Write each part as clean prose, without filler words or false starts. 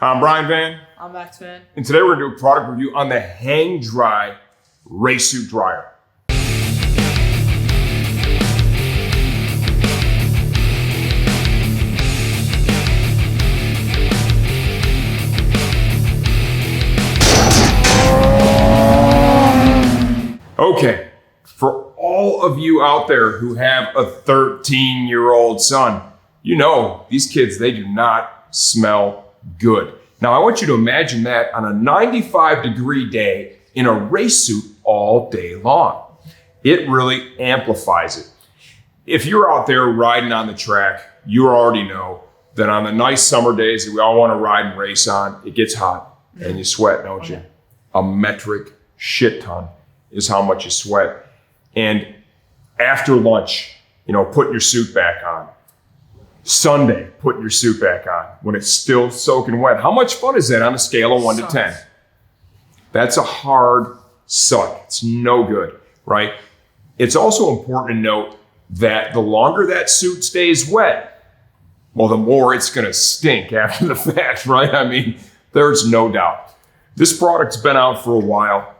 I'm Brian Van. I'm Max Van. And today we're going to do a product review on the Hang Dry Race Suit Dryer. Okay, for all of you out there who have a 13-year-old son, you know these kids, they do not smell good. Now I want you to imagine that on a 95-degree day in a race suit all day long. It really amplifies it. If you're out there riding on the track, you already know that on the nice summer days that we all want to ride and race on, it gets hot and you sweat, don't you? A metric shit ton is how much you sweat. And after lunch, putting your suit back on. Sunday, putting your suit back on when it's still soaking wet. How much fun is that on a scale of 1 to 10? That's a hard suck. It's no good, right? It's also important to note that the longer that suit stays wet, well, the more it's going to stink after the fact, right? I mean, there's no doubt. This product's been out for a while.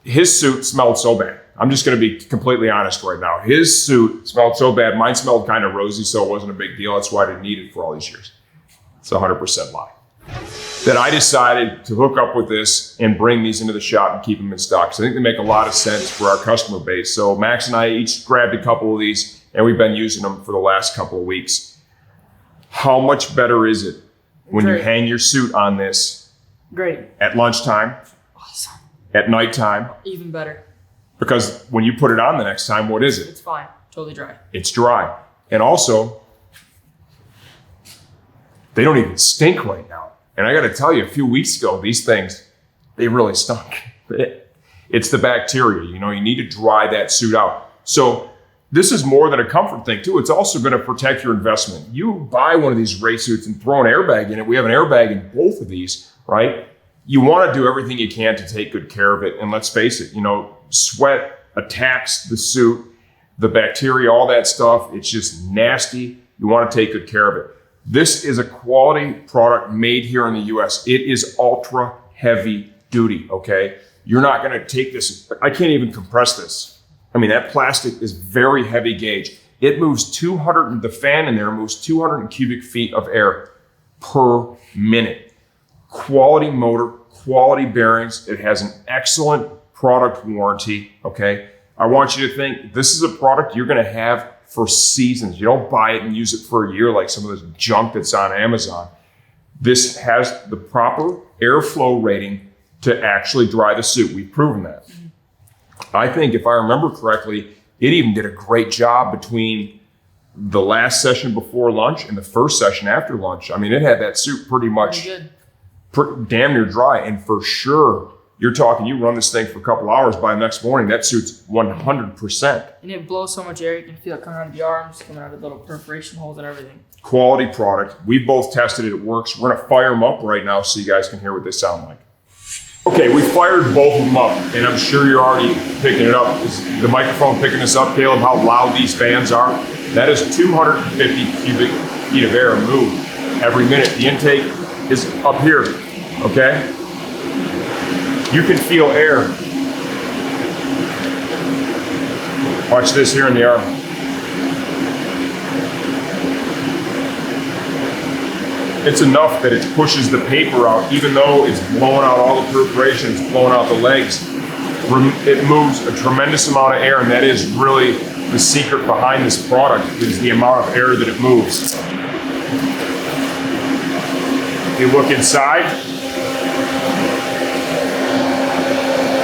His suit smelled so bad. I'm just going to be completely honest right now. His suit smelled so bad. Mine smelled kind of rosy, so it wasn't a big deal. That's why I didn't need it for all these years. It's a 100% lie. That I decided to hook up with this and bring these into the shop and keep them in stock. So I think they make a lot of sense for our customer base. So Max and I each grabbed a couple of these, and we've been using them for the last couple of weeks. How much better is it when you hang your suit on this? Great. At lunchtime? Awesome. At nighttime? Even better. Because when you put it on the next time, what is it? It's fine. Totally dry. It's dry. And also, they don't even stink right now. And I got to tell you, a few weeks ago, these things, they really stunk. It's the bacteria. You need to dry that suit out. So this is more than a comfort thing, too. It's also going to protect your investment. You buy one of these race suits and throw an airbag in it. We have an airbag in both of these, right? You want to do everything you can to take good care of it. And let's face it, sweat attacks the suit, the bacteria, all that stuff. It's just nasty. You want to take good care of it. This is a quality product made here in the US. It is ultra heavy duty, okay? You're not going to take this. I can't even compress this. I mean, that plastic is very heavy gauge. It moves the fan in there moves 200 cubic feet of air per minute. Quality motor, quality bearings. It has an excellent product warranty, okay? I want you to think this is a product you're going to have for seasons. You don't buy it and use it for a year like some of this junk that's on Amazon. This has the proper airflow rating to actually dry the suit. We've proven that. I think if I remember correctly, it even did a great job between the last session before lunch and the first session after lunch. I mean, it had that suit pretty much damn near dry. And for sure, you're talking, you run this thing for a couple hours, by the next morning, that suit's 100%. And it blows so much air, you can feel it coming out of the arms, coming out of the little perforation holes and everything. Quality product. We both tested it. It works. We're going to fire them up right now so you guys can hear what they sound like. Okay, we fired both of them up, and I'm sure you're already picking it up. Is the microphone picking this up, Caleb, how loud these fans are? That is 250 cubic feet of air moved every minute. The intake is up here, okay? You can feel air. Watch this here in the arm. It's enough that it pushes the paper out, even though it's blowing out all the perforation, it's blowing out the legs. It moves a tremendous amount of air, and that is really the secret behind this product, is the amount of air that it moves. If you look inside,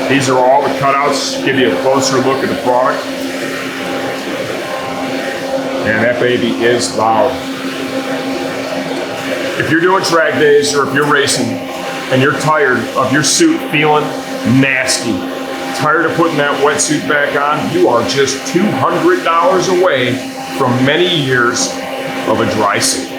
these are all the cutouts, give you a closer look at the product. And that baby is loud. If you're doing track days or if you're racing and you're tired of your suit feeling nasty, tired of putting that wetsuit back on, you are just $200 away from many years of a dry suit.